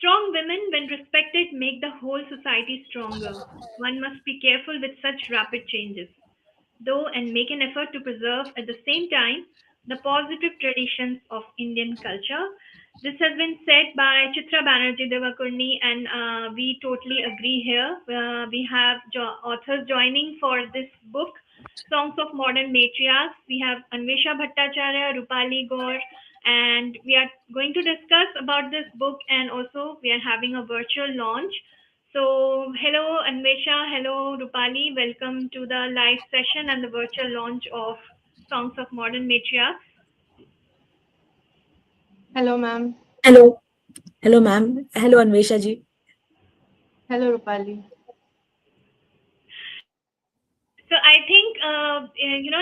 Strong women, when respected, make the whole society stronger. One must be careful with such rapid changes, though, and make an effort to preserve at the same time the positive traditions of Indian culture. This has been said by Chitra Banerjee Devakurni, and we totally agree here. We have authors joining for this book, Songs of Modern Matriarchs. We have Anwesha Bhattacharya, Rupali Gore, and we are going to discuss about this book, and also we are having a virtual launch. So, hello Anwesha, hello Rupali, welcome to the live session and the virtual launch of Songs of Modern Matriarchs. Hello, ma'am. Hello. Hello, ma'am. Hello, Anwesha ji. Hello, Rupali. So, I think,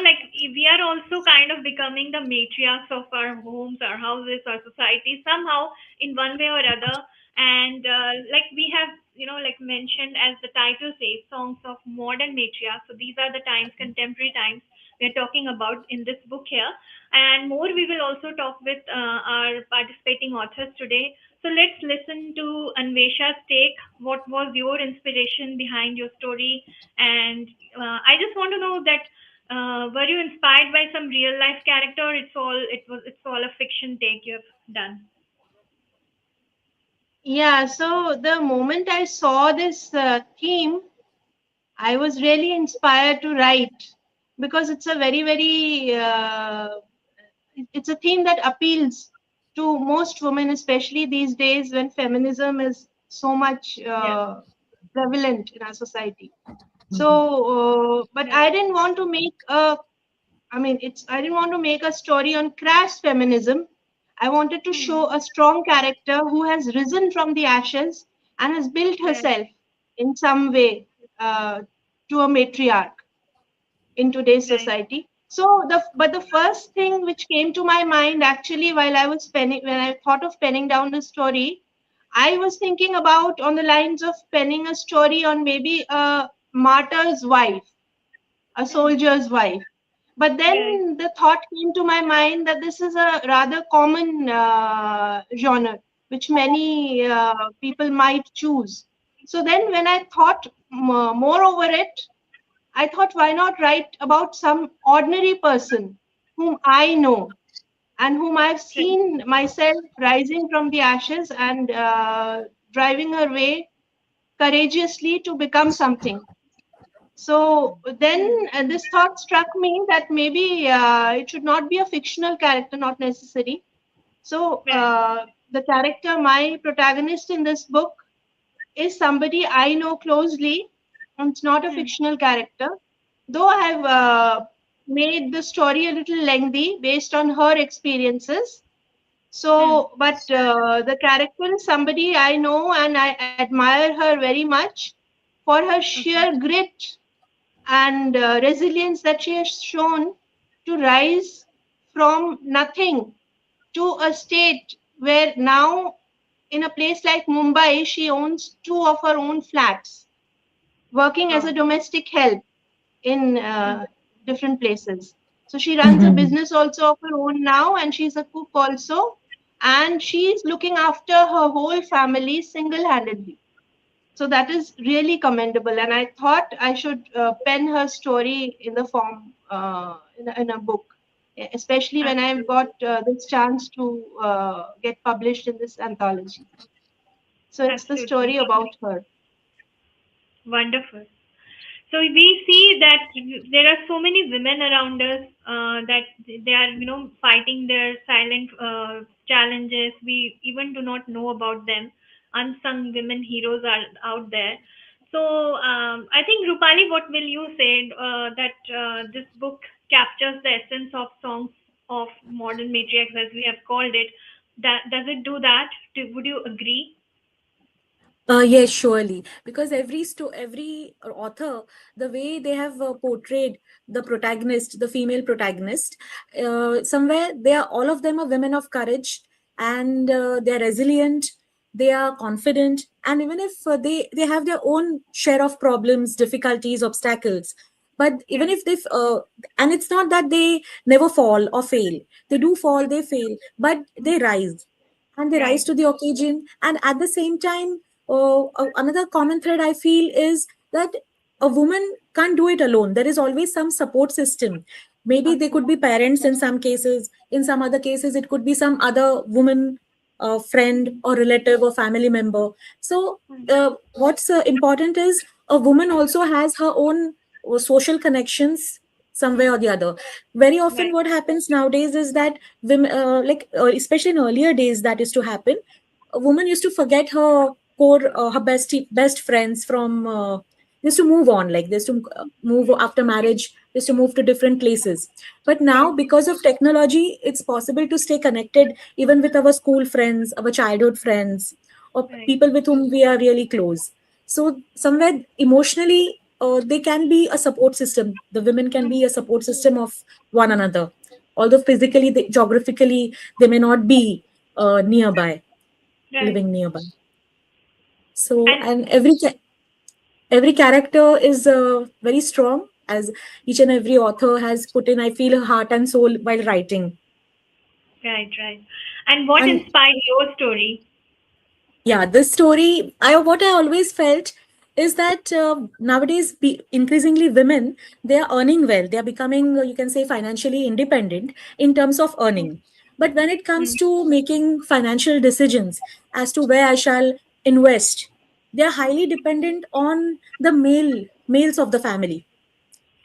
like we are also kind of becoming the matriarchs of our homes, our houses, our society somehow in one way or other. And like we have, like mentioned as the title says, Songs of Modern Matriarchs. So, these are the times, contemporary times we're talking about in this book here. And more, we will also talk with our participating authors today. So let's listen to Anvesha's take. What was your inspiration behind your story? And I just want to know that were you inspired by some real life character? Or it's all a fiction take you've done. Yeah, so the moment I saw this theme, I was really inspired to write because it's a it's a theme that appeals to most women, especially these days when feminism is so much Yeah. prevalent in our society. So, Mhm. but Right. I didn't want to make I didn't want to make a story on crass feminism. I wanted to Hmm. show a strong character who has risen from the ashes and has built Right. herself in some way uh, to a matriarch in today's Right. society. But the first thing which came to my mind actually while I was penning, when I thought of penning down the story, I was thinking about on the lines of penning a story on maybe a martyr's wife, a Hmm. soldier's wife. But Right. then the thought came to my mind that this is a rather common genre, which many people might choose. So then, when I thought more over it, I thought, why not write about some ordinary person whom I know and whom I've Right. seen myself rising from the ashes and driving her way courageously to become something. So Hmm. then this thought struck me that maybe it should not be a fictional character, not necessary. So Right. the character, my protagonist in this book, is somebody I know closely, and it's not a Hmm. fictional character. Though I have made the story a little lengthy based on her experiences. Hmm. So, but the character is somebody I know and I admire her very much for her sheer Okay. grit and resilience that she has shown to rise from nothing to a state where now in a place like Mumbai, she owns two of her own flats, working as a Wow. domestic help in Hmm. different places. So she runs a Mhm. business also of her own now, and she's a cook also, and she's looking after her whole family single handedly. So that is really commendable. And I thought I should pen her story in the form in a book, especially when I've got Absolutely. this chance to get published in this anthology. So it's the Absolutely. story about her. Wonderful. So we see that there are so many women around us that they are, fighting their silent challenges. We even do not know about them. Unsung women heroes are out there. So I think Rupali, what will you say that this book captures the essence of songs of modern matriarchs, as we have called it? That does it do that? Would you agree? Yes, surely. Because every author, the way they have portrayed the protagonist, the female protagonist, somewhere they are all of them are women of courage, and they are resilient, they are confident, and even if they have their own share of problems, difficulties, obstacles, but even Yeah. if and it's not that they never fall or fail. They do fall, they fail, but they rise. and they rise Right. to the occasion. And at the same time, another common thread I feel is that a woman can't do it alone. There is always some support system. Maybe they could Okay. be parents in some cases. In some other cases, it could be some other woman, friend or relative or family member. So, Hmm. what's important is a woman also has her own social connections somewhere or the other. Very often, Right. what happens nowadays is that women, especially in earlier days, that is to happen. A woman used to forget her core, her best friends from. Used to move on, like this to move after marriage, is to move to different places. But now, Right. because of technology, it's possible to stay connected even with our school friends, our childhood friends, or Right. people with whom we are really close. So somewhere emotionally, they can be a support system. The women can be a support system of one another, although physically, geographically, they may not be nearby, Right. living nearby. So, And and every character is very strong, as each and every author has put in, I feel, heart and soul while writing. right, right. And what And inspired your story? yeah, this story, I what I always felt is that nowadays, increasingly women, they are earning well. They are becoming, you can say, financially independent in terms of earning. But when it comes Hmm. to making financial decisions as to where I shall invest, they are highly dependent on the males of the family.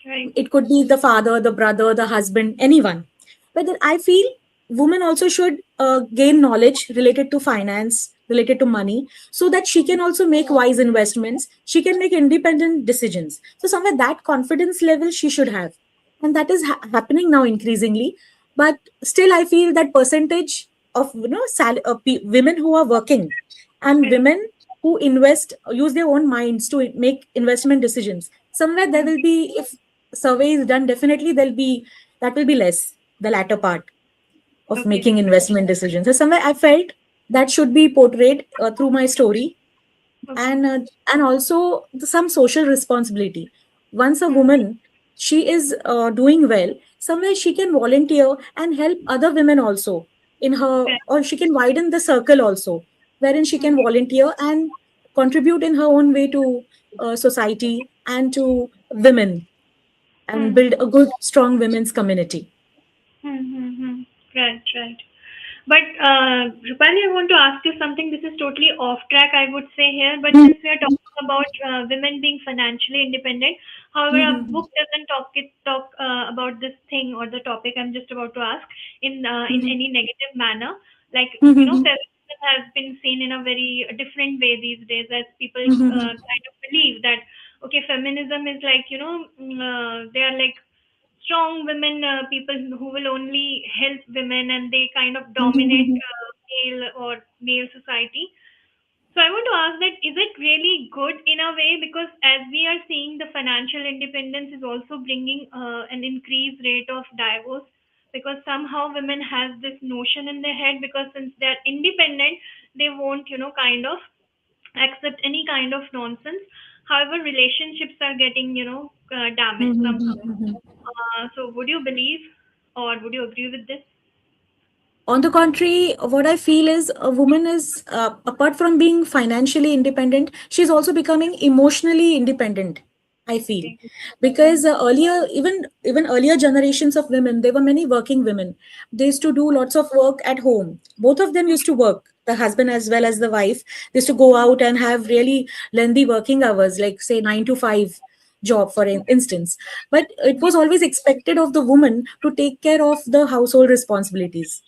Right. It could be the father, the brother, the husband, anyone. But then I feel women also should gain knowledge related to finance, related to money, so that she can also make wise investments. She can make independent decisions. So somewhere that confidence level she should have, and that is happening now increasingly. But still, I feel that percentage of women who are working and Right. women who invest use their own minds to make investment decisions, somewhere there Hmm. will be, if survey is done, definitely there'll be, that will be less, the latter part of Okay. making investment decisions. So somewhere I felt that should be portrayed through my story. Okay. And also some social responsibility. Once a Hmm. woman, she is doing well, somewhere she can volunteer and help other women also in her, Right. or she can widen the circle also, wherein she can Hmm. volunteer and contribute in her own way to society and to women, and Hmm. build a good strong women's community. Hmm. Hmm. Hmm. Right. Right. But Rupali, I want to ask you something. This is totally off track, I would say here. But Mhm, since we are talking about women being financially independent, however, our mhm, book doesn't talk about this thing or the topic I'm just about to ask in mhm, any negative manner. Like mhm, you know, mhm, feminism has been seen in a very different way these days, as people mhm, mhm, kind of believe that okay, feminism is like they are like strong women, people who will only help women and they kind of mhm, dominate mhm. male or male society. So I want to ask that is it really good in a way, because as we are seeing the financial independence is also bringing an increased rate of divorce, because somehow women have this notion in their head, because since they are independent they won't kind of accept any kind of nonsense. However, relationships are getting damaged Mhm, somehow. mhm, mhm. So would you believe or would you agree with this? On the contrary, what I feel is a woman is, apart from being financially independent, she's also becoming emotionally independent. I feel, Okay. because earlier, even earlier generations of women, there were many working women. They used to do lots of work at home. Both of them used to work, the husband as well as the wife. They used to go out and have really lengthy working hours, like say 9 to 5 job, for instance. But it was always expected of the woman to take care of the household responsibilities,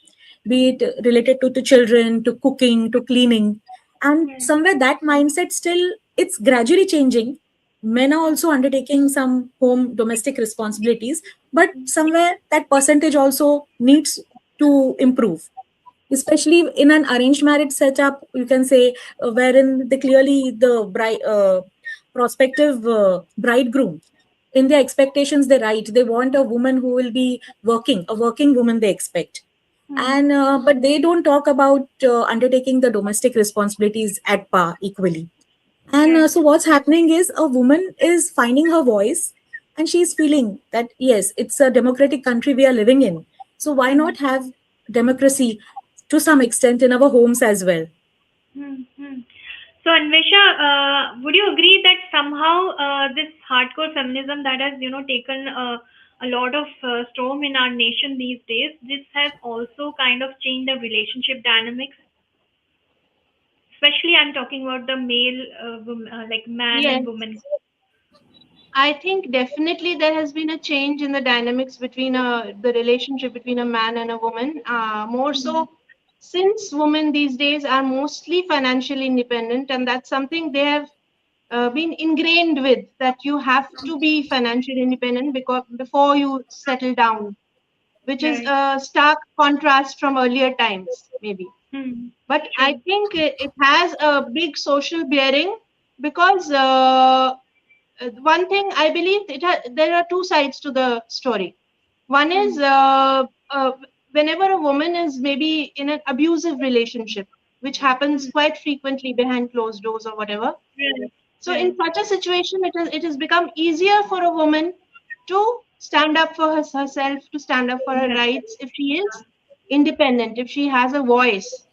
be it related to children, to cooking, to cleaning. And Right. somewhere that mindset still, it's gradually changing. Men are also undertaking some home domestic responsibilities, but somewhere that percentage also needs to improve, especially in an arranged marriage setup, you can say, wherein the clearly the bride, prospective bridegroom, in their expectations, they write they want a woman who will be working, a working woman they expect. Hmm. And but they don't talk about undertaking the domestic responsibilities at par equally. And Right. so what's happening is a woman is finding her voice, and she's feeling that yes, it's a democratic country we are living in, so why Hmm. not have democracy, to some extent in our homes as well. Hmm. So, Anvesha, would you agree that somehow this hardcore feminism that has, taken a lot of storm in our nation these days, this has also kind of changed the relationship dynamics? Especially, I'm talking about the male, like man and Yes, woman. I think definitely there has been a change in the dynamics between the relationship between a man and a woman. More Hmm. so, since women these days are mostly financially independent, and that's something they have been ingrained with, that you have to be financially independent because before you settle down, which is Right. a stark contrast from earlier times, maybe. Hmm. But I True. think it has a big social bearing because one thing I believe there are two sides to the story. One is Hmm. whenever a woman is maybe in an abusive relationship, which happens Hmm. quite frequently behind closed doors or whatever. Right. So in Right. such a situation, it has become easier for a woman to stand up for herself, to stand up for her That's rights if she is independent, if she has a voice.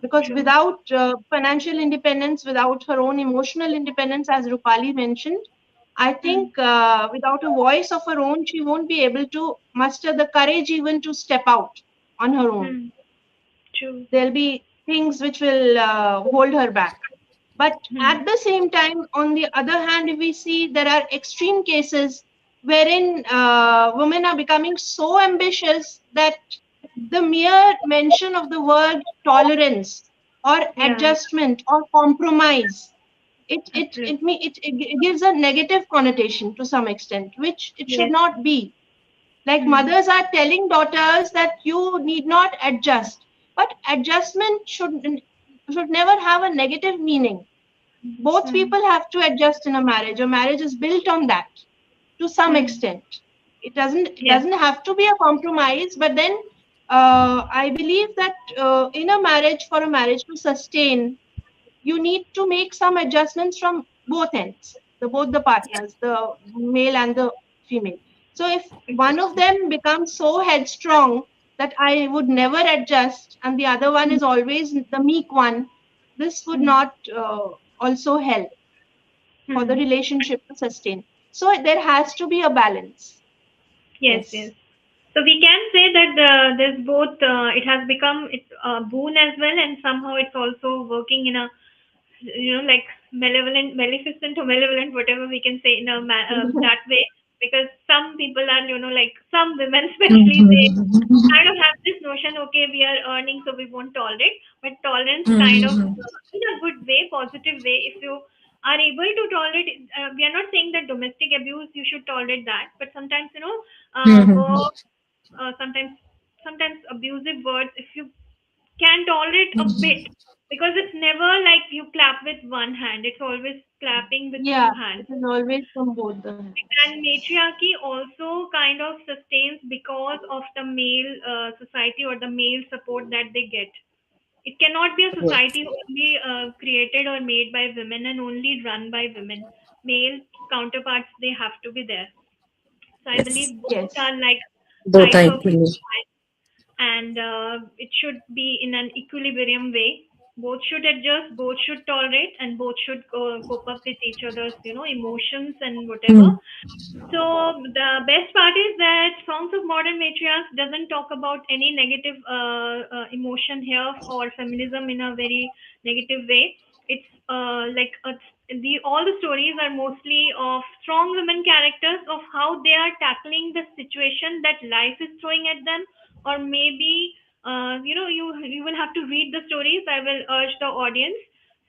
Because true. without financial independence, without her own emotional independence, as Rupali mentioned, I Hmm. think without a voice of her own, she won't be able to muster the courage even to step out on her own. Hmm. True. There'll be things which will hold her back. But Hmm. at the same time, on the other hand, if we see there are extreme cases wherein women are becoming so ambitious that the mere mention of the word tolerance or Yeah. Yeah. adjustment or compromise, Absolutely. it gives a negative connotation to some extent, which it should Yes. not be. Like Hmm. mothers are telling daughters that you need not adjust, but adjustment should never have a negative meaning. Both Hmm. people have to adjust in a marriage. A marriage is built on that to some Hmm. extent. It Yes. doesn't have to be a compromise, but then I believe that in a marriage, for a marriage to sustain, you need to make some adjustments from both ends, both the partners, the male and the female. So if one of Exactly. them becomes so headstrong that I would never adjust, and the other one is always the meek one, this would Hmm. not also help for the Hmm. relationship to sustain. So there has to be a balance. Yes. Yes. Yes. So we can say that there's both. It has become a boon as well, and somehow it's also working in a, like malevolent, maleficent or malevolent, whatever we can say in a that way. Because some people are, like some women, especially, they kind of have this notion, okay, we are earning, so we won't tolerate. But tolerance kind of, in a good way, positive way, if you are able to tolerate, we are not saying that domestic abuse you should tolerate that, but sometimes, work, sometimes abusive words, if you can tolerate a bit, because it's never like you clap with one hand, it's always clapping with Yeah, two hands. it is always from both the hands. And matriarchy also kind of sustains because of the male society or the male support that they get. It cannot be a society only created or made by women and only run by women. Male counterparts, they have to be there. So I Yes, believe both Yes. are like both sides of equally. and it should be in an equilibrium way. Both should adjust, both should tolerate, and both should cope up with each other's, emotions and whatever. Hmm. So the best part is that Songs of Modern Matriarchs doesn't talk about any negative emotion here or feminism in a very negative way. It's like all the stories are mostly of strong women characters of how they are tackling the situation that life is throwing at them, or maybe you will have to read the stories. I will urge the audience.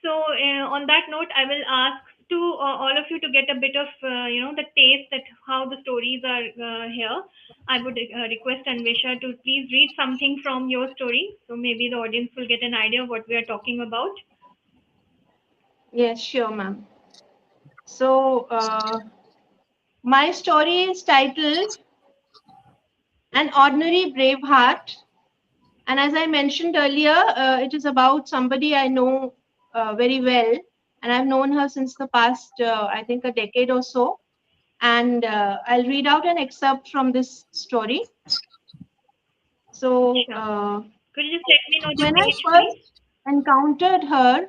So on that note, I will ask to all of you to get a bit of the taste that how the stories are here. I would request Anvesha to please read something from your story, so maybe the audience will get an idea of what we are talking about. Yes, sure, ma'am. So my story is titled An Ordinary Brave Heart. And as I mentioned earlier, it is about somebody I know very well. And I've known her since the past, I think, a decade or so. And I'll read out an excerpt from this story. So, Sure. Could you just let me know the When I page, please? first encountered her,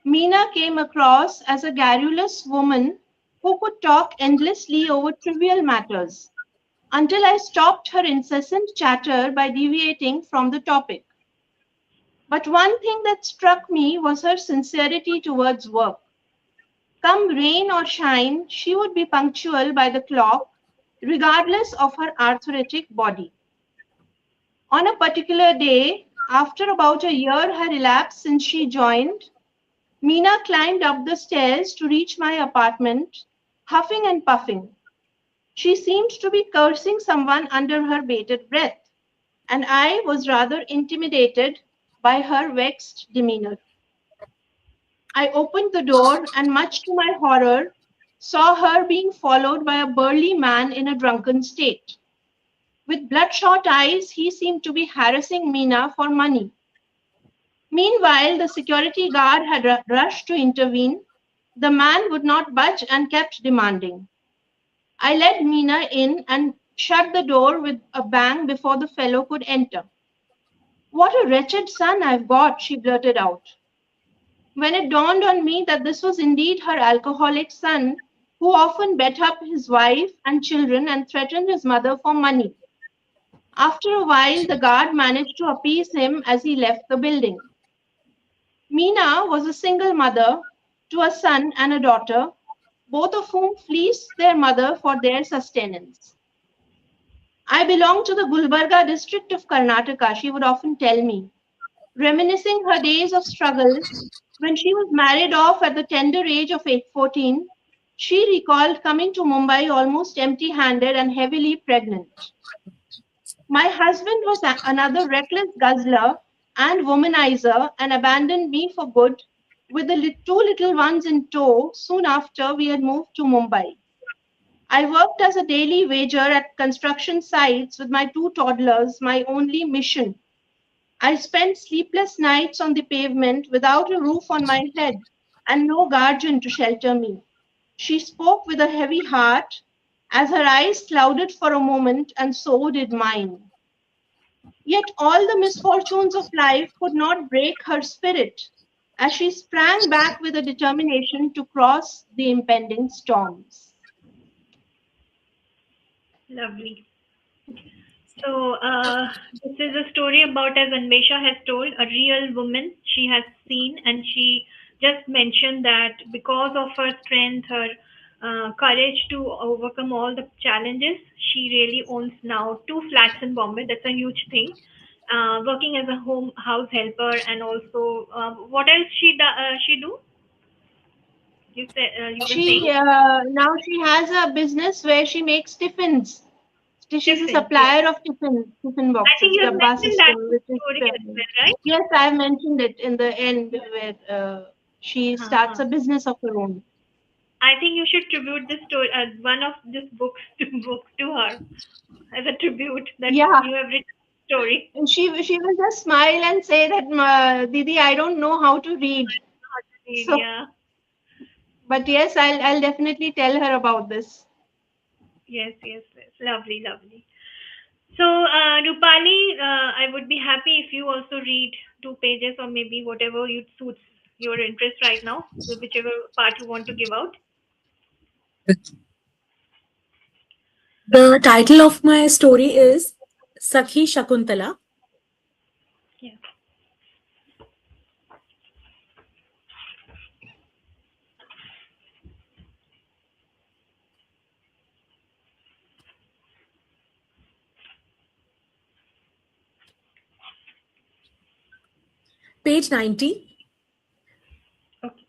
Meena came across as a garrulous woman who could talk endlessly over trivial matters until I stopped her incessant chatter by deviating from the topic. But one thing that struck me was her sincerity towards work. Come rain or shine, she would be punctual by the clock, regardless of her arthritic body. On a particular day, after about a year had elapsed since she joined, Meena climbed up the stairs to reach my apartment, huffing and puffing. She seemed to be cursing someone under her bated breath, and I was rather intimidated by her vexed demeanor. I opened the door and, much to my horror, saw her being followed by a burly man in a drunken state. With bloodshot eyes, he seemed to be harassing Meena for money. Meanwhile, the security guard had rushed to intervene. The man would not budge and kept demanding. I led Meena in and shut the door with a bang before the fellow could enter. What a wretched son I've got, she blurted out. When it dawned on me that this was indeed her alcoholic son, who often bet up his wife and children and threatened his mother for money. After a while, the guard managed to appease him as he left the building. Meena was a single mother to a son and a daughter, both of whom fleeced their mother for their sustenance. I belong to the Gulbarga district of Karnataka, she would often tell me, reminiscing her days of struggle when she was married off at the tender age of 14. She recalled coming to Mumbai almost empty handed and heavily pregnant. My husband was another reckless guzzler and womanizer and abandoned me for good with the two little ones in tow soon after we had moved to Mumbai. I worked as a daily wager at construction sites with my two toddlers, my only mission. I spent sleepless nights on the pavement without a roof on my head and no guardian to shelter me. She spoke with a heavy heart as her eyes clouded for a moment, and so did mine. Yet all the misfortunes of life could not break her spirit as she sprang back with a determination to cross the impending storms. Lovely. So, this is a story about, as Anwesha has told, a real woman she has seen, and she just mentioned that because of her strength, her courage to overcome all the challenges, she really owns now two flats in Bombay. That's a huge thing. Working as a home house helper, and also what else she do? You said you were saying Now she has a business where she makes tiffins. She's a tiffins. Yes, supplier of tiffin I think boxes, you have dabba mentioned that system, in which the is story as well, right? yes, I mentioned it in the end where she starts Uh-huh. a business of her own. I think you should tribute this story, one of these books to her as a tribute that Yeah, you have written the story. and she will just smile and say that, Didi, I don't know how to read. So, Yeah. but yes, I'll definitely tell her about this. Yes, yes, yes. Lovely, lovely. So, Rupali, I would be happy if you also read 2 pages, or maybe whatever you suits your interest right now, whichever part you want to give out. The title of my story is Sakhi Shakuntala. Yeah. Page 90. Okay.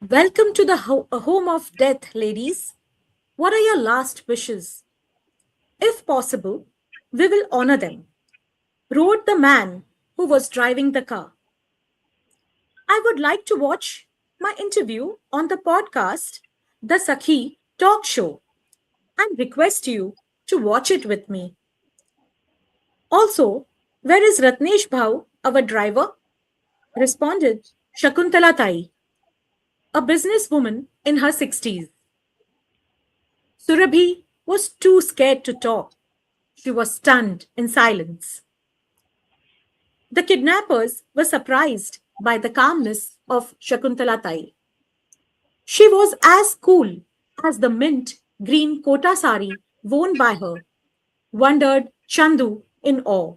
Welcome to the home of death, ladies. What are your last wishes? If possible, we will honor them, wrote the man who was driving the car. I would like to watch my interview on the podcast, The Sakhi Talk Show, and request you to watch it with me. Also, where is Ratnesh Bhau, our driver? Responded Shakuntala Tai, a businesswoman in her 60s. Surabhi was too scared to talk. She was stunned in silence. The kidnappers were surprised by the calmness of Shakuntala Tai. She was as cool as the mint green kota sari worn by her, wondered Chandu in awe.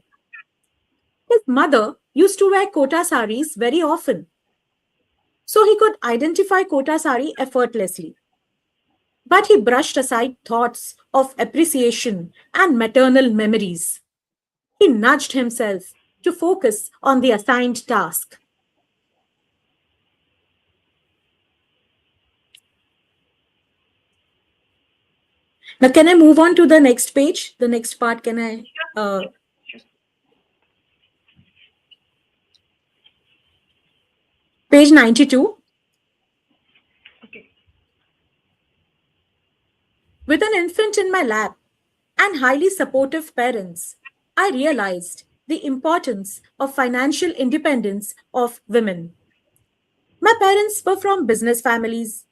His mother used to wear kota saris very often, so he could identify kota sari effortlessly. But he brushed aside thoughts of appreciation and maternal memories. He nudged himself to focus on the assigned task. Now, can I move on to the next page? The next part, can I? Uh, Sure. Page 92. Okay. With an infant in my lap and highly supportive parents, I realized the importance of financial independence of women. My parents were from business families.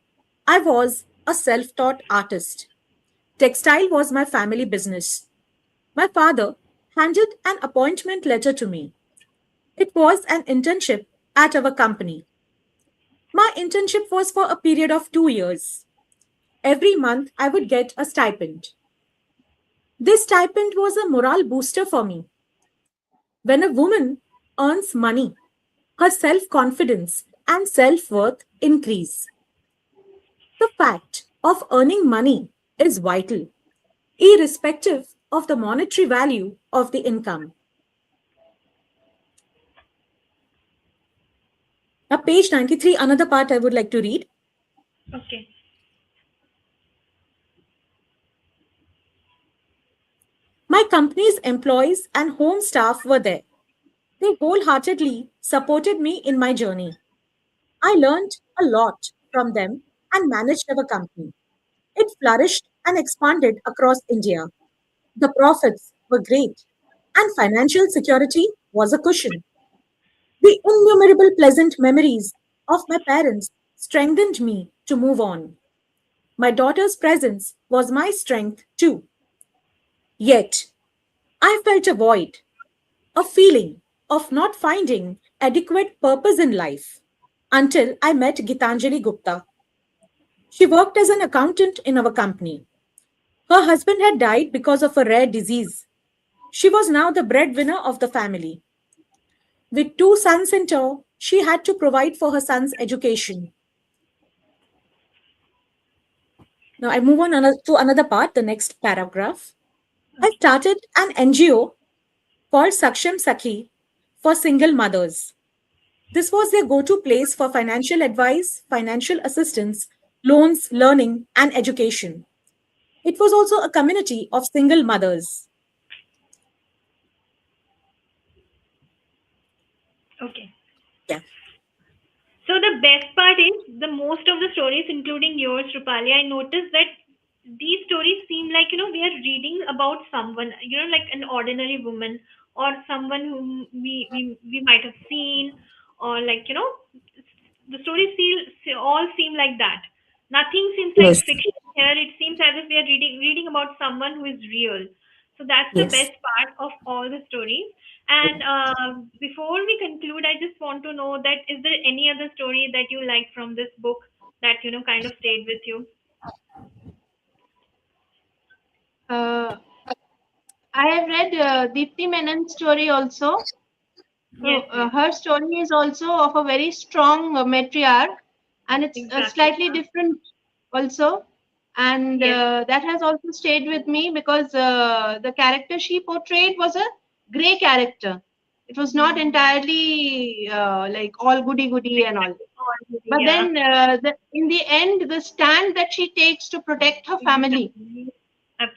I was a self taught artist. Textile was my family business. My father handed an appointment letter to me. It was an internship at our company. My internship was for a period of 2 years. Every month, I would get a stipend. This stipend was a morale booster for me. When a woman earns money, her self confidence and self worth increase. The fact of earning money is vital, irrespective of the monetary value of the income. Now, page 93, another part I would like to read. Okay. My company's employees and home staff were there. They wholeheartedly supported me in my journey. I learned a lot from them and managed our company. It flourished and expanded across India. The profits were great, and financial security was a cushion. The innumerable pleasant memories of my parents strengthened me to move on. My daughter's presence was my strength too. Yet, I felt a void, a feeling of not finding adequate purpose in life until I met Gitanjali Gupta. She worked as an accountant in our company. Her husband had died because of a rare disease. She was now the breadwinner of the family. With two sons in tow, she had to provide for her son's education. Now I move on to another part, the next paragraph. I Okay. started an NGO called Saksham Sakhi for single mothers. This was their go to place for financial advice, financial assistance, loans, learning, and education. It was also a community of single mothers. Okay. Yeah. So the best part is the most of the stories, including yours, Rupali, I noticed that these stories seem like we are reading about someone, like an ordinary woman or someone whom we might have seen, or like the stories all seem like that. Nothing seems like Yes. fiction here. It seems as if we are reading about someone who is real. So that's the Yes. best part of all the stories. And before we conclude, I just want to know that is there any other story that you like from this book that kind of stayed with you? Uh, I have read Deepti Menon's story also. So Yes, yes, her story is also of a very strong matriarch, and it's exactly. slightly different also. And Yes. that has also stayed with me because the character she portrayed was a gray character. It was not Mm-hmm. entirely like all goody goody and all. Exactly. Already, But yeah. then in the end, the stand that she takes to protect her family, Exactly.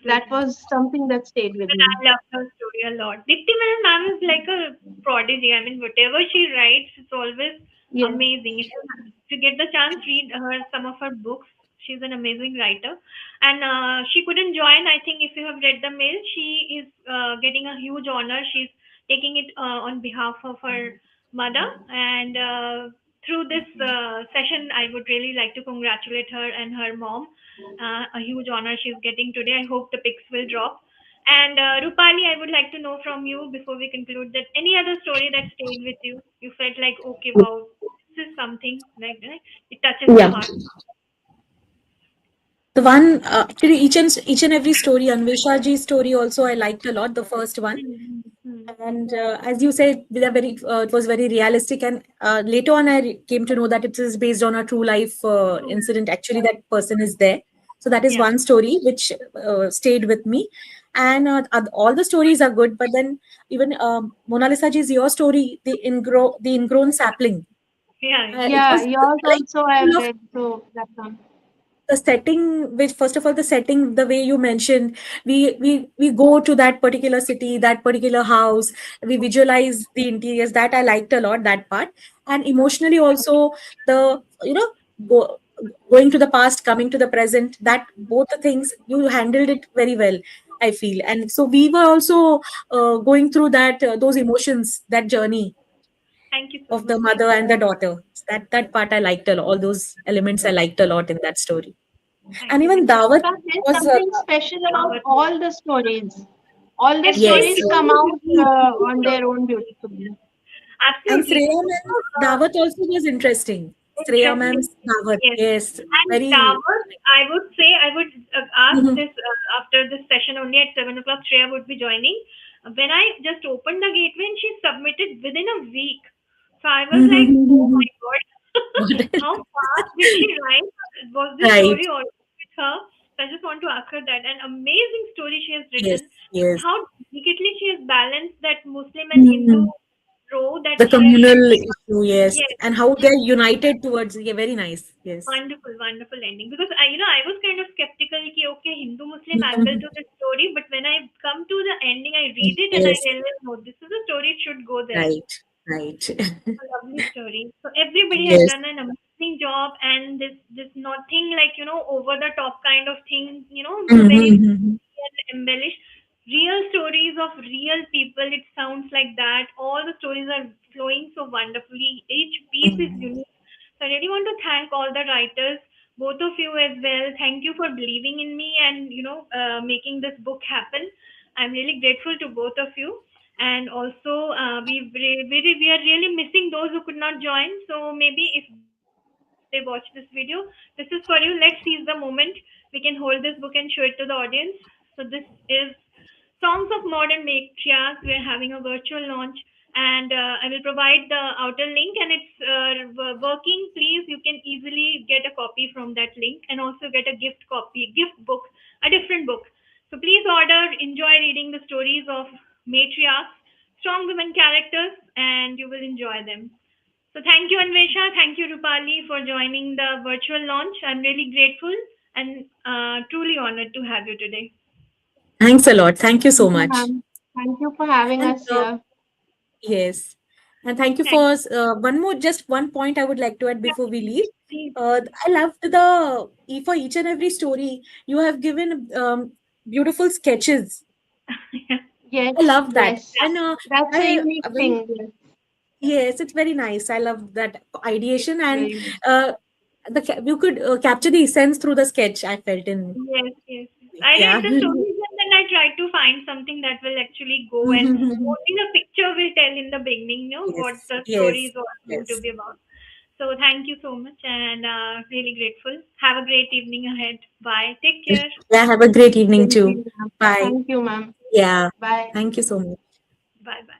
that Absolutely. was something that stayed with But me. I love her story a lot. Dipti Menon ma'am is like a prodigy. I mean, whatever she writes, it's always Yes. amazing. If you get the chance, read her some of her books. She's an amazing writer, and she couldn't join. I think if you have read the mail, she is getting a huge honor. She's taking it on behalf of her mother, and through this session, I would really like to congratulate her and her mom. A huge honor she's getting today. I hope the pics will drop. And Rupali, I would like to know from you before we conclude that any other story that stayed with you. You felt like, okay, wow, this is something like that. It touches the Yeah. heart. The one actually each and every story, Anwesha ji's story also I liked a lot. The first one, Hmm. Hmm. and as you said, they are very. It was very realistic, and later on came to know that it is based on a true life True. incident. Actually, that person is there. So that is Yeah. one story which stayed with me, and all the stories are good. But then even Mona Lisa ji's your story, the ingrown sapling. Yeah. It Yeah, was yours like also I've full of read, so that's one. the setting, which first of all the setting, the way you mentioned, we go to that particular city, that particular house, we visualize the interiors. That I liked a lot, that part. And emotionally also, the go, going to the past, coming to the present, that both the things you handled it very well, I feel. And so we were also going through that those emotions, that journey Thank you so of the much. mother and the daughter. That part I liked a lot. All those elements I liked a lot in that story. And Thank you. even Thank you. Dawat But there's was something special about Power. all the stories. All the Every yes, stories yes. come story is out unique. on their own beautifully. And Absolutely. Shreya ma'am's Dawat also was interesting. Shreya Interesting. ma'am's Dawat, Yes. yes, And very. Davos, I would say, I would ask Mhm, this after this session only at 7 o'clock. Shreya would be joining. When I just opened the gateway and she submitted within a week. So I was mhm, like, mhm, oh mhm. my God, how fast did she write? Was this Right. story also with her? So I just want to ask her that. An amazing story she has Yes, written. yes. How delicately she has balanced that Muslim and Hindu Mhm. row that The she has communal written. issue, yes, Yes. and how they're united towards. Yeah, very nice. Yes. Wonderful, wonderful ending. Because I was kind of skeptical, ki, okay, Hindu-Muslim angle Mhm. to this story, but when I come to the ending, I read it and I Yes, realize, no, this is a story, it should go there. right, right. A lovely story. So everybody has Yes. done an amazing job, and this nothing like over the top kind of thing. The Mhm, very mhm, embellished real stories of real people. It sounds like that. All the stories are flowing so wonderfully. Each piece is mhm. unique. So I really want to thank all the writers, both of you as well. Thank you for believing in me and making this book happen. I'm really grateful to both of you. And also, we are really missing those who could not join. So maybe if they watch this video, this is for you. Let's seize the moment. We can hold this book and show it to the audience. So this is Songs of Modern Matriarchs. We are having a virtual launch, and I will provide the outer link, and it's working. Please, you can easily get a copy from that link, and also get a gift copy, gift book, a different book. So please order. Enjoy reading the stories of matriarchs, strong women characters, and you will enjoy them. So thank you, Anvesha. Thank you, Rupali, for joining the virtual launch. I'm really grateful and truly honored to have you today. Thanks a lot. Thank you Thank so you, much. ma'am. Thank you for having And us here. yes. And thank you Thank for one more, just one point I would like to add you. before we Please, leave. please. I loved for each and every story, you have given beautiful sketches. I Yes, love that. yes. And That's a I, unique when, thing. Yes, yes, it's very nice. I love that it's ideation. And very nice. uh, you could capture the essence through the sketch I felt in. Yes, yes, yes. I read Yeah. the stories and then I tried to find something that will actually go, and only the picture will tell in the beginning, what Yes, the story yes, is all going to yes. be about. So thank you so much, and really grateful. Have a great evening ahead. Bye. Take care. Yeah, have a great evening Thank too. you, ma'am. Bye. Thank you, ma'am. Yeah. Bye. Thank you so much. Bye bye.